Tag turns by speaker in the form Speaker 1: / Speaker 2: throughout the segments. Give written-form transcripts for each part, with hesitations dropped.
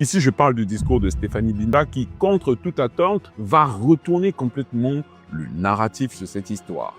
Speaker 1: Ici, je parle du discours de Stéphanie Binda qui, contre toute attente, va retourner complètement le narratif de cette histoire.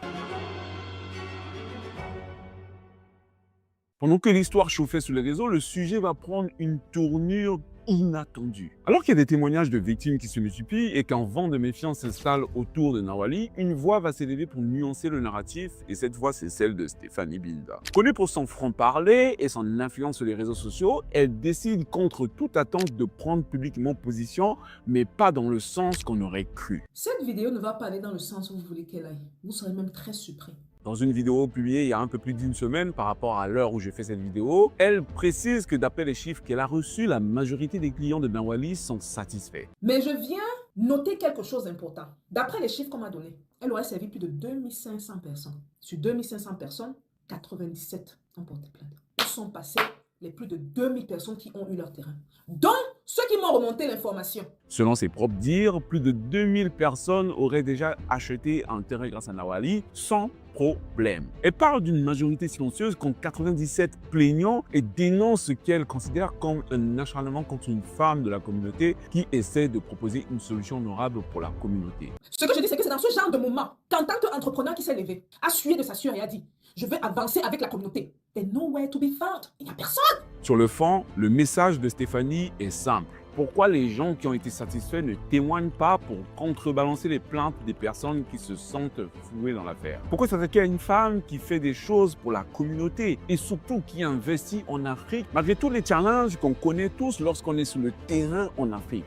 Speaker 1: Pendant que l'histoire chauffait sur les réseaux, le sujet va prendre une tournure inattendue. Alors qu'il y a des témoignages de victimes qui se multiplient et qu'un vent de méfiance s'installe autour de Nawali, une voix va s'élever pour nuancer le narratif et cette voix, c'est celle de Stéphanie Binda. Connue pour son franc-parler et son influence sur les réseaux sociaux, elle décide contre toute attente de prendre publiquement position, mais pas dans le sens qu'on aurait cru.
Speaker 2: Cette vidéo ne va pas aller dans le sens où vous voulez qu'elle aille. Vous serez même très surpris.
Speaker 1: Dans une vidéo publiée il y a un peu plus d'une semaine par rapport à l'heure où j'ai fait cette vidéo, elle précise que d'après les chiffres qu'elle a reçus, la majorité des clients de Nawali sont satisfaits.
Speaker 2: Mais je viens noter quelque chose d'important. D'après les chiffres qu'on m'a donnés, elle aurait servi plus de 2500 personnes. Sur 2500 personnes, 97 ont porté plainte. Où sont passés les plus de 2000 personnes qui ont eu leur terrain? Donc, ceux qui m'ont remonté l'information.
Speaker 1: Selon ses propres dires, plus de 2000 personnes auraient déjà acheté un terrain grâce à Nawali sans problème. Elle parle d'une majorité silencieuse contre 97 plaignants et dénonce ce qu'elle considère comme un acharnement contre une femme de la communauté qui essaie de proposer une solution honorable pour la communauté.
Speaker 2: Ce que je dis, c'est que c'est dans ce genre de moment qu'en tant qu'entrepreneur qui s'est levé, a suivi de sa sueur et a dit « Je veux avancer avec la communauté ». There's nowhere to be found. Il n'y a personne.
Speaker 1: Sur le fond, le message de Stéphanie est simple. Pourquoi les gens qui ont été satisfaits ne témoignent pas pour contrebalancer les plaintes des personnes qui se sentent flouées dans l'affaire? Pourquoi s'attaquer à une femme qui fait des choses pour la communauté et surtout qui investit en Afrique malgré tous les challenges qu'on connaît tous lorsqu'on est sur le terrain en Afrique?